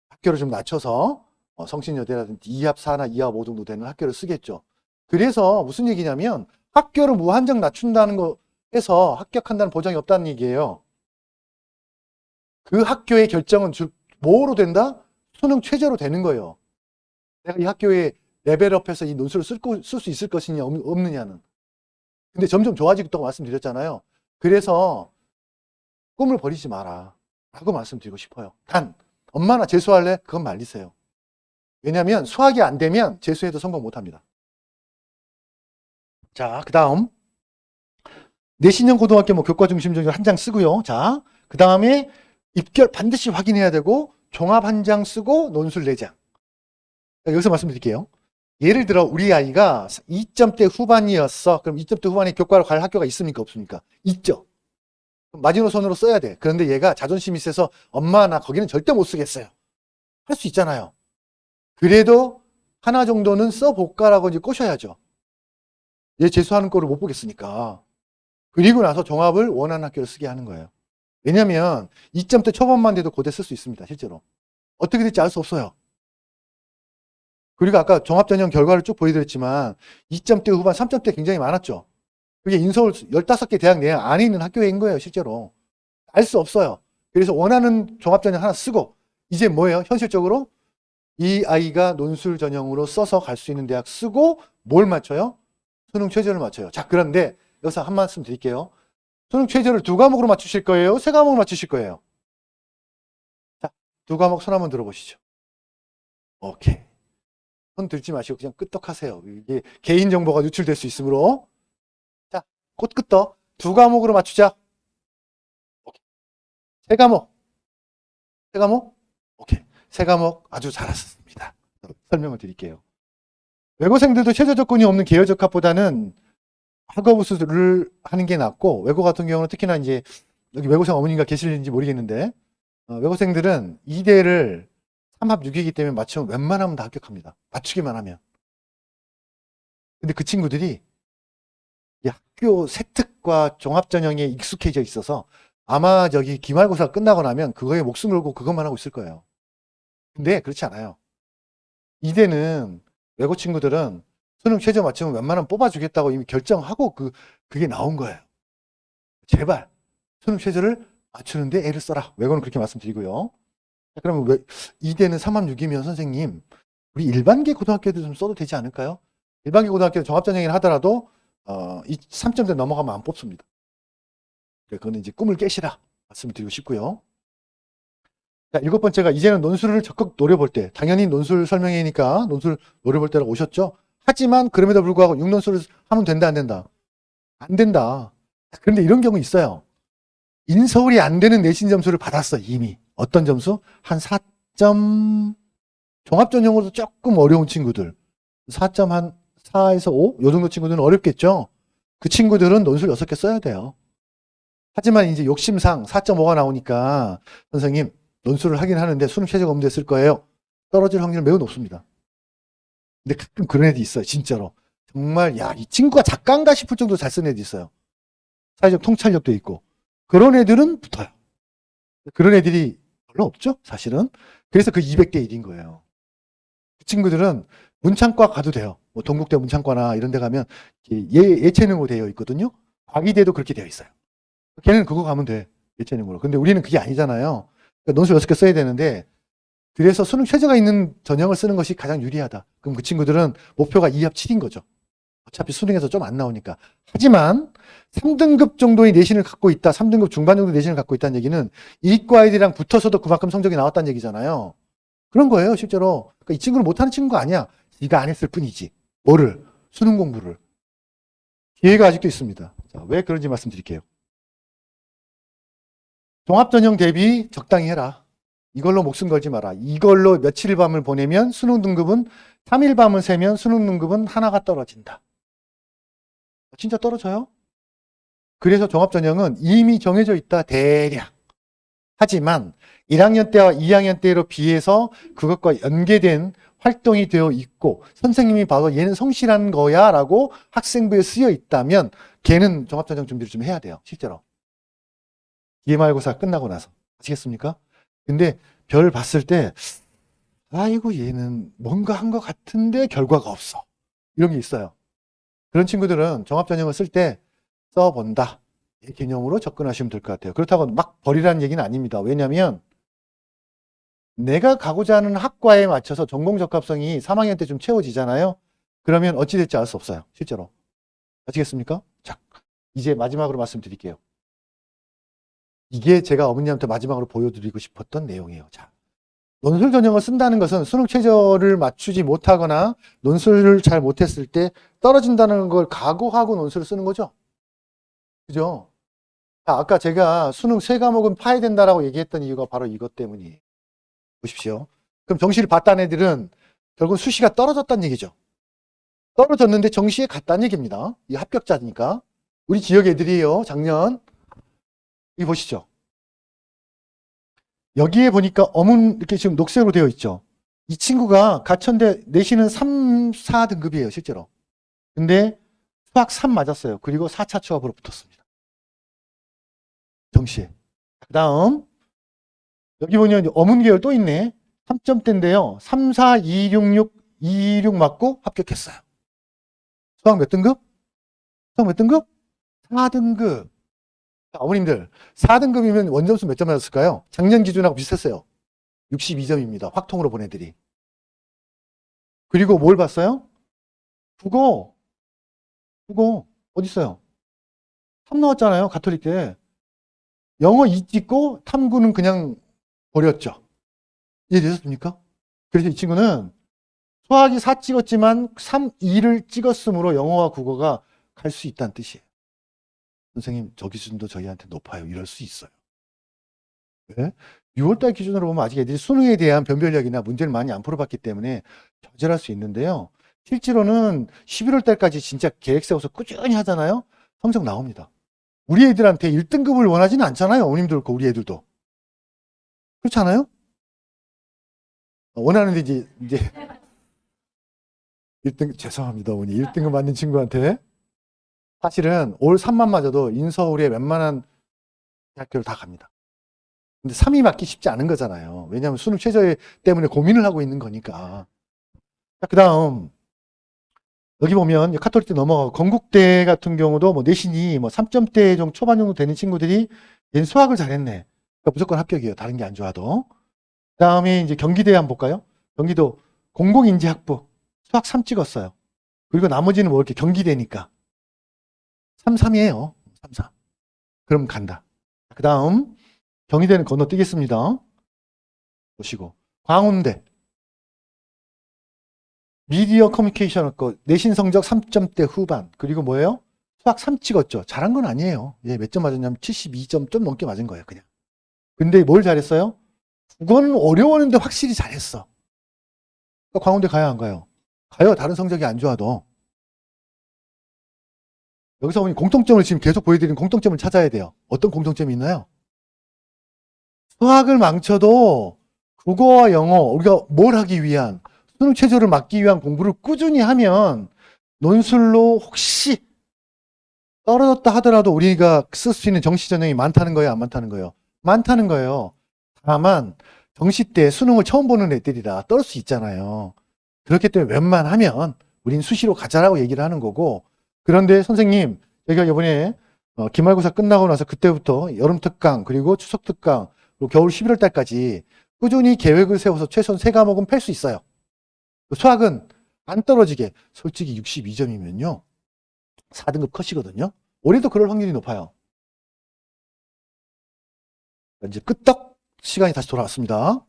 학교를 좀 낮춰서 성신여대라든지 2합 4나 2합 5 정도 되는 학교를 쓰겠죠. 그래서 무슨 얘기냐면 학교를 무한정 낮춘다는 거에서 합격한다는 보장이 없다는 얘기예요. 그 학교의 결정은 뭐로 된다? 수능 최저로 되는 거예요. 내가 이 학교에 레벨업해서 이 논술을 쓸 수 있을 것이냐 없느냐는. 근데 점점 좋아지고 있다고 말씀드렸잖아요. 그래서 꿈을 버리지 마라 라고 말씀드리고 싶어요. 단 엄마나 재수할래? 그건 말리세요. 왜냐하면 수학이 안 되면 재수해도 성공 못합니다. 자, 그 다음 내신형 고등학교 교과 중심적으로 한 장 쓰고요. 자, 그 다음에 입결 반드시 확인해야 되고 종합 한 장 쓰고 논술 4장. 여기서 말씀드릴게요. 예를 들어 우리 아이가 2점대 후반이었어. 그럼 2점대 후반에 교과로 갈 학교가 있습니까? 없습니까? 있죠. 마지노선으로 써야 돼. 그런데 얘가 자존심이 세서 엄마 나 거기는 절대 못 쓰겠어요. 할 수 있잖아요. 그래도 하나 정도는 써볼까라고 이제 꼬셔야죠. 얘 재수하는 꼴을 못 보겠으니까. 그리고 나서 종합을 원하는 학교를 쓰게 하는 거예요. 왜냐면 2점대 초반만 돼도 고대 쓸 수 있습니다. 실제로. 어떻게 될지 알 수 없어요. 그리고 아까 종합전형 결과를 쭉 보여드렸지만 2점대 후반, 3점대 굉장히 많았죠. 그게 인서울 15개 대학 내 안에 있는 학교인 거예요. 실제로. 알 수 없어요. 그래서 원하는 종합전형 하나 쓰고 이제 뭐예요? 현실적으로 이 아이가 논술 전형으로 써서 갈 수 있는 대학 쓰고 뭘 맞춰요? 수능 최저를 맞춰요. 자, 그런데 여기서 한 말씀 드릴게요. 수능 최저를 2과목으로 맞추실 거예요? 3과목으로 맞추실 거예요? 자, 2과목 손 한번 들어보시죠. 오케이. 손 들지 마시고 그냥 끄떡하세요. 이게 개인정보가 유출될 수 있으므로. 자, 곧 끄떡. 2과목으로 맞추자. 오케이. 3과목. 3과목? 오케이. 3과목 아주 잘하셨습니다. 설명을 드릴게요. 외고생들도 최저 조건이 없는 계열적합보다는 학업우수를 하는 게 낫고, 외고 같은 경우는 특히나 이제 여기 외고생 어머니가 계실는지 모르겠는데, 외고생들은 2대를 3합 6이기 때문에 맞추면 웬만하면 다 합격합니다. 맞추기만 하면. 근데 그 친구들이 이 학교 세특과 종합전형에 익숙해져 있어서 아마 저기 기말고사 끝나고 나면 그거에 목숨 걸고 그것만 하고 있을 거예요. 근데 그렇지 않아요. 2대는 외고 친구들은 수능 최저 맞추면 웬만하면 뽑아주겠다고 이미 결정하고 그게 나온 거예요. 제발 수능 최저를 맞추는데 애를 써라. 외고는 그렇게 말씀드리고요. 그러면 왜 2대는 3합 6이면 선생님 우리 일반계 고등학교도 좀 써도 되지 않을까요? 일반계 고등학교는 종합전형이라 하더라도 이 3점대 넘어가면 안 뽑습니다. 그거는 이제 꿈을 깨시라 말씀드리고 싶고요. 자, 7번째가 이제는 논술을 적극 노려볼 때, 당연히 논술 설명회니까 논술 노려볼 때라고 오셨죠? 하지만 그럼에도 불구하고 6논술을 하면 된다 안 된다? 안 된다. 그런데 이런 경우 있어요. 인서울이 안 되는 내신 점수를 받았어 이미. 어떤 점수? 한 4점, 종합전형으로도 조금 어려운 친구들 4점 한 4에서 5? 요 정도 친구들은 어렵겠죠? 그 친구들은 논술 6개 써야 돼요. 하지만 이제 욕심상 4.5가 나오니까 선생님 논술을 하긴 하는데 수능 최저가 없는데 쓸 거예요. 떨어질 확률은 매우 높습니다. 근데 가끔 그런 애들이 있어요. 진짜로. 정말 야, 이 친구가 작가인가 싶을 정도로 잘 쓴 애들이 있어요. 사회적 통찰력도 있고. 그런 애들은 붙어요. 그런 애들이 별로 없죠. 사실은. 그래서 그 200대 1인 거예요. 그 친구들은 문창과 가도 돼요. 뭐 동국대 문창과나 이런 데 가면 예체능으로 되어 있거든요. 과기대도 그렇게 되어 있어요. 걔는 그거 가면 돼. 예체능으로. 근데 우리는 그게 아니잖아요. 그러니까 논술 6개 써야 되는데 그래서 수능 최저가 있는 전형을 쓰는 것이 가장 유리하다. 그럼 그 친구들은 목표가 2합 7인 거죠. 어차피 수능에서 좀 안 나오니까. 하지만 3등급 정도의 내신을 갖고 있다. 3등급 중반 정도 내신을 갖고 있다는 얘기는 이과 애들이랑 붙어서도 그만큼 성적이 나왔다는 얘기잖아요. 그런 거예요, 실제로. 그러니까 이 친구는 못하는 친구가 아니야. 네가 안 했을 뿐이지. 뭐를? 수능 공부를. 기회가 아직도 있습니다. 자, 왜 그런지 말씀드릴게요. 종합전형 대비 적당히 해라. 이걸로 목숨 걸지 마라. 이걸로 며칠 밤을 보내면 수능 등급은 3일 밤을 새면 수능 등급은 하나가 떨어진다. 진짜 떨어져요? 그래서 종합전형은 이미 정해져 있다, 대략. 하지만 1학년 때와 2학년 때로 비해서 그것과 연계된 활동이 되어 있고 선생님이 봐도 얘는 성실한 거야 라고 학생부에 쓰여 있다면 걔는 종합전형 준비를 좀 해야 돼요. 실제로. 기말고사 끝나고 나서. 아시겠습니까? 근데 별 봤을 때 아이고 얘는 뭔가 한 것 같은데 결과가 없어. 이런 게 있어요. 그런 친구들은 종합전형을 쓸 때 써본다. 이 개념으로 접근하시면 될 것 같아요. 그렇다고 막 버리라는 얘기는 아닙니다. 왜냐하면 내가 가고자 하는 학과에 맞춰서 전공 적합성이 3학년 때 좀 채워지잖아요. 그러면 어찌 될지 알 수 없어요. 실제로. 아시겠습니까? 자, 이제 마지막으로 말씀드릴게요. 이게 제가 어머니한테 마지막으로 보여드리고 싶었던 내용이에요. 자, 논술 전형을 쓴다는 것은 수능 최저를 맞추지 못하거나 논술을 잘 못했을 때 떨어진다는 걸 각오하고 논술을 쓰는 거죠. 그죠? 아까 제가 수능 3과목은 파야 된다라고 얘기했던 이유가 바로 이것 때문이에요. 보십시오. 그럼 정시를 봤다는 애들은 결국 수시가 떨어졌다는 얘기죠. 떨어졌는데 정시에 갔다는 얘기입니다. 이 합격자니까. 우리 지역 애들이에요. 작년. 이 보시죠. 여기에 보니까 어문 이렇게 지금 녹색으로 되어 있죠. 이 친구가 가천대 내신은 3, 4등급이에요. 실제로. 근데 수학 3 맞았어요. 그리고 4차 추합으로 붙었습니다. 정시에. 그 다음 여기 보면 어문 계열 또 있네. 3점대인데요. 3, 4, 2, 6, 6, 2, 6 맞고 합격했어요. 수학 몇 등급? 수학 몇 등급? 4등급. 자, 어머님들 4등급이면 원점수 몇 점 맞았을까요? 작년 기준하고 비슷했어요. 62점입니다. 확통으로 보내드리. 그리고 뭘 봤어요? 국어 어디 있어요? 3 나왔잖아요. 가톨릭 때. 영어 2 찍고 탐구는 그냥 버렸죠. 이해되셨습니까? 그래서 이 친구는 수학이 4 찍었지만 3, 2를 찍었으므로 영어와 국어가 갈 수 있다는 뜻이에요. 선생님, 저 기준도 저희한테 높아요. 이럴 수 있어요. 왜? 6월달 기준으로 보면 아직 애들이 수능에 대한 변별력이나 문제를 많이 안 풀어봤기 때문에 좌절할 수 있는데요. 실제로는 11월달까지 진짜 계획 세워서 꾸준히 하잖아요. 성적 나옵니다. 우리 애들한테 1등급을 원하지는 않잖아요. 어머님도 그렇고 우리 애들도. 그렇지 않아요? 원하는데 이제 1등 죄송합니다. 어머니. 1등급 맞는 친구한테 사실은 올 3만 맞아도 인서울에 웬만한 대학교를 다 갑니다. 근데 3이 맞기 쉽지 않은 거잖아요. 왜냐하면 수능 최저 때문에 고민을 하고 있는 거니까. 그 다음 여기 보면 카톨릭 때 넘어가고 건국대 같은 경우도 뭐 내신이 뭐 3점대 정도 초반 정도 되는 친구들이 얘는 수학을 잘했네. 그러니까 무조건 합격이에요. 다른 게 안 좋아도. 그 다음에 이제 경기대 한번 볼까요? 경기도 공공인지학부 수학 3 찍었어요. 그리고 나머지는 뭐 이렇게 경기대니까 3, 3이에요. 3, 3. 그럼 간다. 그 다음 경희대는 건너뛰겠습니다. 보시고 광운대 미디어 커뮤니케이션 거 내신 성적 3점대 후반 그리고 뭐예요? 수학 3 찍었죠. 잘한 건 아니에요. 예, 몇 점 맞았냐면 72점 좀 넘게 맞은 거예요. 그냥. 근데 뭘 잘했어요? 국어는 어려웠는데 확실히 잘했어. 그러니까 광운대 가야 안 가요? 가요. 다른 성적이 안 좋아도. 여기서 보니 공통점을 지금 계속 보여드리는 공통점을 찾아야 돼요. 어떤 공통점이 있나요? 수학을 망쳐도 국어와 영어 우리가 뭘 하기 위한 수능 최저를 막기 위한 공부를 꾸준히 하면 논술로 혹시 떨어졌다 하더라도 우리가 쓸 수 있는 정시 전형이 많다는 거예요, 안 많다는 거예요? 많다는 거예요. 다만 정시 때 수능을 처음 보는 애들이라 떨 수 있잖아요. 그렇기 때문에 웬만하면 우린 수시로 가자라고 얘기를 하는 거고 그런데 선생님 제가 이번에 기말고사 끝나고 나서 그때부터 여름 특강 그리고 추석 특강 그리고 겨울 11월 달까지 꾸준히 계획을 세워서 최소한 3과목은 팰 수 있어요. 수학은 안 떨어지게 솔직히 62점이면요 4등급 컷이거든요. 올해도 그럴 확률이 높아요. 이제 끄떡 시간이 다시 돌아왔습니다.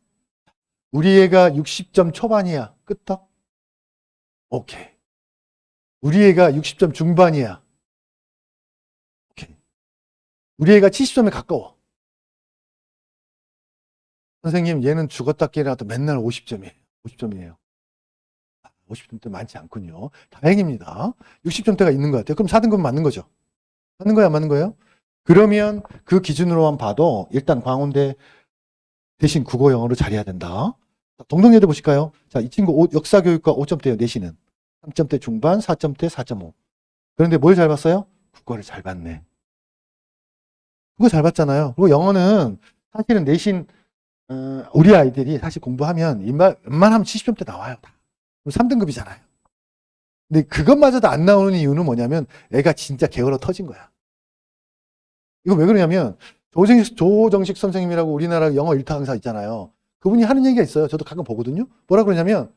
우리 애가 60점 초반이야. 끄떡. 오케이. 우리 애가 60점 중반이야. 오케이. 우리 애가 70점에 가까워. 선생님, 얘는 죽었다 깨어나도 맨날 50점이에요. 50점이에요. 50점대 많지 않군요. 다행입니다. 60점대가 있는 것 같아요. 그럼 4등급 맞는 거죠? 맞는 거야, 안 맞는 거예요? 그러면 그 기준으로만 봐도 일단 광운대 대신 국어 영어로 잘해야 된다. 동덕여대 보실까요? 자, 이 친구 역사교육과 5점대예요. 내신은 3점대 중반, 4점대, 4.5. 그런데 뭘 잘 봤어요? 국어를 잘 봤네. 국어 잘 봤잖아요. 그리고 영어는 사실은 내신 우리 아이들이 사실 공부하면 웬만하면 70점대 나와요. 3등급이잖아요. 근데 그것마저도 안 나오는 이유는 뭐냐면 애가 진짜 게을러 터진 거야. 이거 왜 그러냐면 조정식 선생님이라고 우리나라 영어 1타 강사 있잖아요. 그분이 하는 얘기가 있어요. 저도 가끔 보거든요. 뭐라 그러냐면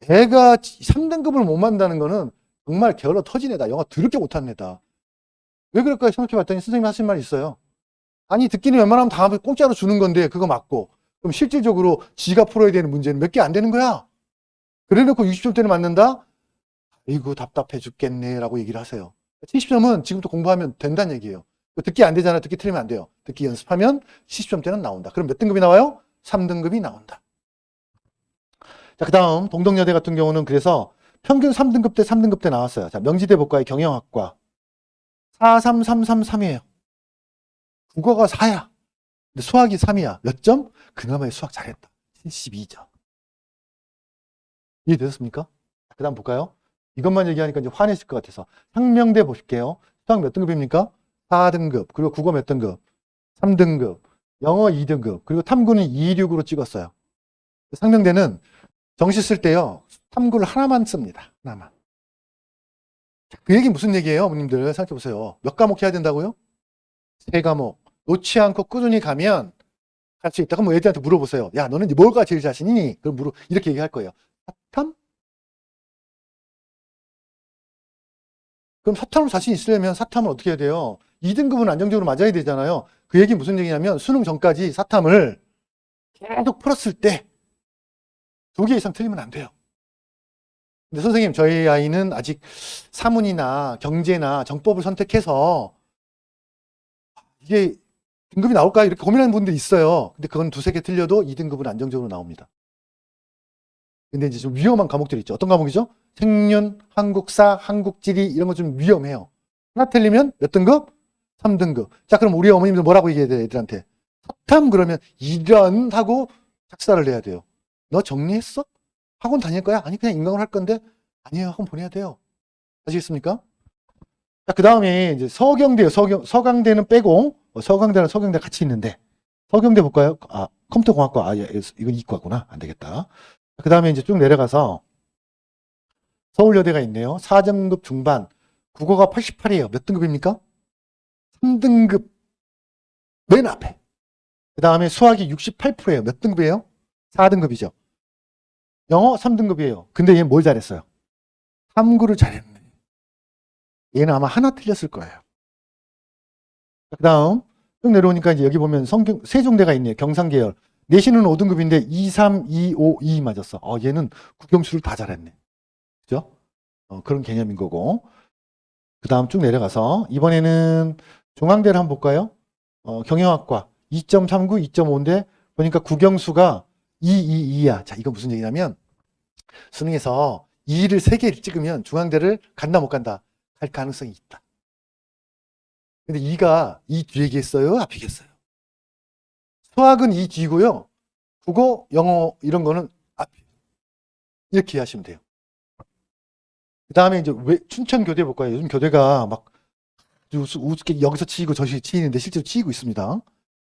애가 3등급을 못 만다는 거는 정말 게을러 터진 애다. 영어 더럽게 못하는 애다. 왜 그럴까 생각해 봤더니 선생님이 하신 말이 있어요. 아니 듣기는 웬만하면 다음에 공짜로 주는 건데 그거 맞고 그럼 실질적으로 지가 풀어야 되는 문제는 몇 개 안 되는 거야. 그래놓고 60점대는 맞는다? 아이고 답답해 죽겠네 라고 얘기를 하세요. 70점은 지금부터 공부하면 된다는 얘기예요. 듣기 안 되잖아요. 듣기 틀리면 안 돼요. 듣기 연습하면 70점대는 나온다. 그럼 몇 등급이 나와요? 3등급이 나온다. 자, 그 다음 동덕여대 같은 경우는 그래서 평균 3등급 대 3등급 대 나왔어요. 자, 명지대 복과의 경영학과 43333이에요. 국어가 4야. 근데 수학이 3이야. 몇 점? 그나마 수학 잘했다. 72점. 이해되셨습니까? 그 다음 볼까요? 이것만 얘기하니까 이제 화내실 것 같아서. 상명대 보실게요. 수학 몇 등급입니까? 4등급. 그리고 국어 몇 등급? 3등급. 영어 2등급. 그리고 탐구는 226으로 찍었어요. 상명대는 정시 쓸 때요. 탐구를 하나만 씁니다. 하나만. 그 얘기 무슨 얘기예요? 어머님들 생각해보세요. 몇 과목 해야 된다고요? 3과목. 놓지 않고 꾸준히 가면 할 수 있다. 그럼 애들한테 물어보세요. 야, 너는 이제 뭘가 제일 자신이니? 그럼 이렇게 얘기할 거예요. 사탐? 그럼 사탐으로 자신 있으려면 사탐을 어떻게 해야 돼요? 2등급은 안정적으로 맞아야 되잖아요. 그 얘기 무슨 얘기냐면 수능 전까지 사탐을 계속 풀었을 때 2개 이상 틀리면 안 돼요. 근데 선생님, 저희 아이는 아직 사문이나 경제나 정법을 선택해서 이게 등급이 나올까? 이렇게 고민하는 분들이 있어요. 근데 그건 2-3개 틀려도 2등급은 안정적으로 나옵니다. 근데 이제 좀 위험한 과목들이 있죠. 어떤 과목이죠? 생륜, 한국사, 한국지리 이런 거 좀 위험해요. 하나 틀리면 몇 등급? 3등급. 자, 그럼 우리 어머님들 뭐라고 얘기해야 돼요, 애들한테? 사탐 그러면 이런 하고 작사를 해야 돼요. 너 정리했어? 학원 다닐 거야? 아니, 그냥 인강을 할 건데? 아니에요, 학원 보내야 돼요. 아시겠습니까? 자, 그 다음에 이제 서경대요. 서강대는 빼고, 서강대랑 서경대 같이 있는데, 서경대 볼까요? 아, 컴퓨터공학과. 아, 예, 이건 이과구나. 안 되겠다. 그 다음에 이제 쭉 내려가서 서울여대가 있네요. 4등급 중반. 국어가 88이에요. 몇 등급입니까? 3등급. 맨 앞에. 그 다음에 수학이 68%예요. 몇 등급이에요? 4등급이죠. 영어 3등급이에요. 근데 얘 뭘 잘했어요? 탐구를 잘했네. 얘는 아마 하나 틀렸을 거예요. 그 다음 쭉 내려오니까 이제 여기 보면 세종대가 있네요. 경상계열. 내신은 5등급인데 2, 3, 2, 5, 2 맞았어. 얘는 국영수를 다 잘했네. 그죠? 그런 개념인 거고. 그 다음 쭉 내려가서 이번에는 중앙대를 한번 볼까요? 경영학과 2.39, 2.5인데 보니까 국영수가 2, 2, 2야. 자, 이건 무슨 얘기냐면 수능에서 2를 3개를 찍으면 중앙대를 간다 못 간다 할 가능성이 있다. 근데 2가 이 뒤에겠어요? 앞이겠어요? 수학은 이 뒤고요. 국어, 영어 이런 거는 앞이에요. 이렇게 이해하시면 돼요. 그 다음에 이제 왜 춘천교대 볼까요? 요즘 교대가 막 우습게 여기서 치이고 저기서 치이는데 실제로 치이고 있습니다.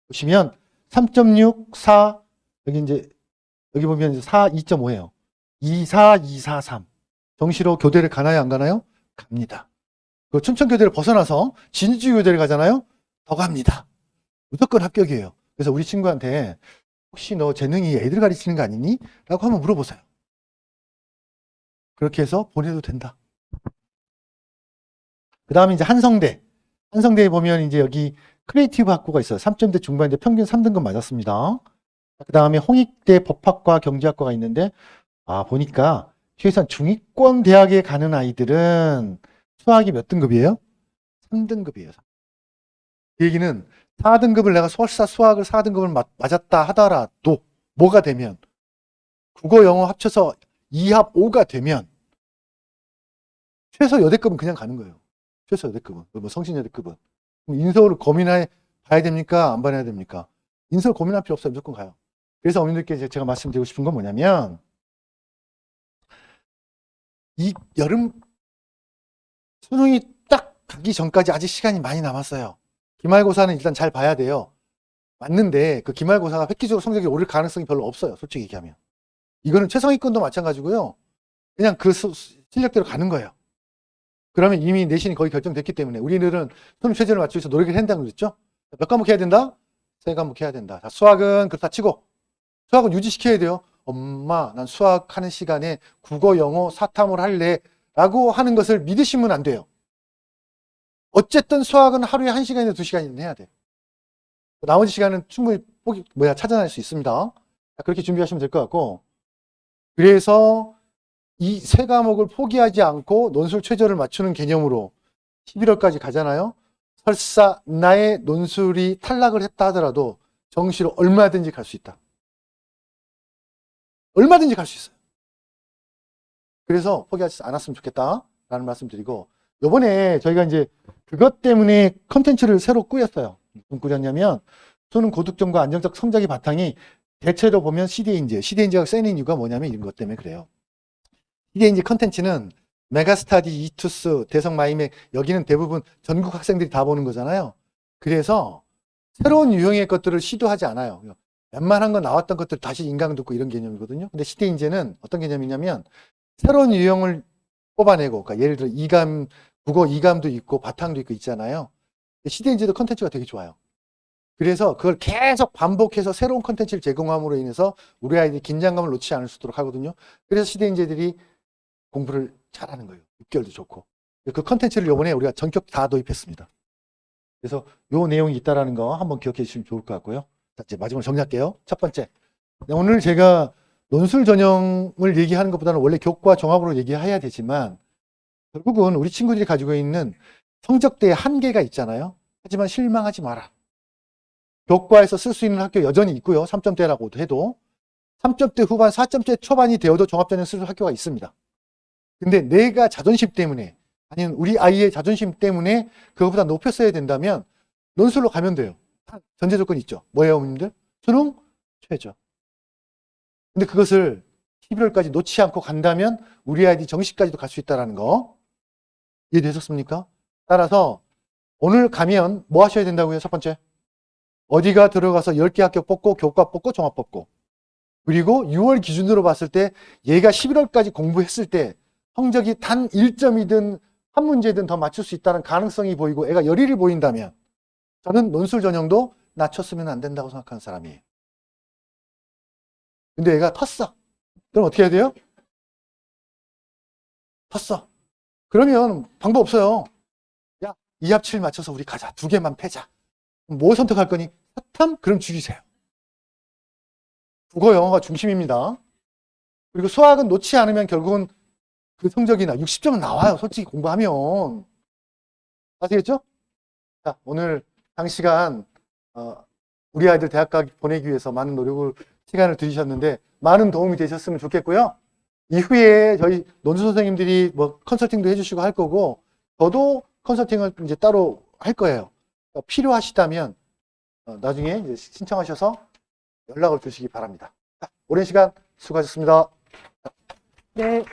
보시면 3.6, 4 여기 보면 이제 4, 2.5예요. 2, 4, 2, 4, 3. 정시로 교대를 가나요? 안 가나요? 갑니다. 그 춘천교대를 벗어나서 진주교대를 가잖아요? 더 갑니다. 무조건 합격이에요. 그래서 우리 친구한테 혹시 너 재능이 애들 가르치는 거 아니니? 라고 한번 물어보세요. 그렇게 해서 보내도 된다. 그 다음에 이제 한성대. 한성대에 보면 이제 여기 크리에이티브 학부가 있어요. 3점대 중반인데 평균 3등급 맞았습니다. 그 다음에 홍익대 법학과 경제학과가 있는데, 보니까 최소한 중위권 대학에 가는 아이들은 수학이 몇 등급이에요? 3등급이에요. 그 얘기는 4등급을 내가 설사 수학을 4등급을 맞았다 하더라도 뭐가 되면 국어 영어 합쳐서 2합 5가 되면 최소 여대급은 그냥 가는 거예요. 최소 여대급은. 뭐 성신여대급은. 그럼 인서울을 고민해 봐야 됩니까? 안 봐야 됩니까? 인서울 고민할 필요 없어요. 무조건 가요. 그래서 어머님들께 제가 말씀드리고 싶은 건 뭐냐면 이 여름 수능이 딱 가기 전까지 아직 시간이 많이 남았어요. 기말고사는 일단 잘 봐야 돼요. 맞는데 그 기말고사가 획기적으로 성적이 오를 가능성이 별로 없어요. 솔직히 얘기하면. 이거는 최상위권도 마찬가지고요. 그냥 그 실력대로 가는 거예요. 그러면 이미 내신이 거의 결정됐기 때문에 우리들은 수능 최저를 맞추기 위해서 노력을 한다고 그랬죠. 몇 과목 해야 된다? 3과목 해야 된다. 자, 수학은 그렇다 치고 수학은 유지시켜야 돼요. 엄마, 난 수학하는 시간에 국어, 영어, 사탐을 할래 라고 하는 것을 믿으시면 안 돼요. 어쨌든 수학은 하루에 1시간이나 2시간이나 해야 돼. 나머지 시간은 충분히 찾아낼 수 있습니다. 그렇게 준비하시면 될 것 같고, 그래서 이 3과목을 포기하지 않고 논술 최저를 맞추는 개념으로 11월까지 가잖아요. 설사 나의 논술이 탈락을 했다 하더라도 정시로 얼마든지 갈 수 있다. 얼마든지 갈 수 있어요. 그래서 포기하지 않았으면 좋겠다라는 말씀 드리고, 요번에 저희가 이제 그것 때문에 컨텐츠를 새로 꾸렸어요. 무슨 꾸렸냐면 수능 고득점과 안정적 성적의 바탕이 대체로 보면 CDNG, CDNG가 센 이유가 뭐냐면 이런 것 때문에 그래요. CDNG 컨텐츠는 메가스타디, 이투스, 대성 마이맥 여기는 대부분 전국 학생들이 다 보는 거잖아요. 그래서 새로운 유형의 것들을 시도하지 않아요. 웬만한 거 나왔던 것들 다시 인강 듣고 이런 개념이거든요. 근데 CDNG는 어떤 개념이냐면 새로운 유형을 뽑아내고, 그러니까 예를 들어 이감, 국어 이감도 있고 바탕도 있고 있잖아요. CDNG도 컨텐츠가 되게 좋아요. 그래서 그걸 계속 반복해서 새로운 컨텐츠를 제공함으로 인해서 우리 아이들이 긴장감을 놓치지 않을 수 있도록 하거든요. 그래서 CDNG들이 공부를 잘하는 거예요. 6개월도 좋고. 그 컨텐츠를 이번에 우리가 전격 다 도입했습니다. 그래서 요 내용이 있다는 거 한번 기억해 주시면 좋을 것 같고요. 자, 이제 마지막으로 정리할게요. 첫 번째. 오늘 제가 논술 전형을 얘기하는 것보다는 원래 교과 종합으로 얘기해야 되지만 결국은 우리 친구들이 가지고 있는 성적대의 한계가 있잖아요. 하지만 실망하지 마라. 교과에서 쓸 수 있는 학교 여전히 있고요. 3점대라고도 해도 3점대 후반, 4점대 초반이 되어도 종합전형 쓸 학교가 있습니다. 근데 내가 자존심 때문에 아니면 우리 아이의 자존심 때문에 그것보다 높였어야 된다면 논술로 가면 돼요. 전제 조건이 있죠. 뭐예요, 어머님들? 수능 최저. 근데 그것을 11월까지 놓지 않고 간다면 우리 아이들이 정시까지도 갈 수 있다는 거 이해되셨습니까? 따라서 오늘 가면 뭐 하셔야 된다고요? 첫 번째. 어디가 들어가서 10개 학교 뽑고 교과 뽑고 종합 뽑고 그리고 6월 기준으로 봤을 때 얘가 11월까지 공부했을 때 성적이 단 1점이든 한 문제든 더 맞출 수 있다는 가능성이 보이고 애가 열의를 보인다면 저는 논술 전형도 낮췄으면 안 된다고 생각하는 사람이에요. 근데 애가 텄어. 그럼 어떻게 해야 돼요? 텄어. 그러면 방법 없어요. 야, 2합 7 맞춰서 우리 가자. 2개만 패자. 뭐 선택할 거니? 사탐? 그럼 죽이세요. 국어 영어가 중심입니다. 그리고 수학은 놓지 않으면 결국은 그 성적이나 60점은 나와요. 솔직히 공부하면. 아시겠죠? 자, 오늘 장시간 우리 아이들 대학 가기 보내기 위해서 많은 노력을 시간을 들이셨는데 많은 도움이 되셨으면 좋겠고요. 이후에 저희 논술 선생님들이 뭐 컨설팅도 해주시고 할 거고 저도 컨설팅을 이제 따로 할 거예요. 필요하시다면 나중에 이제 신청하셔서 연락을 주시기 바랍니다. 자, 오랜 시간 수고하셨습니다. 네.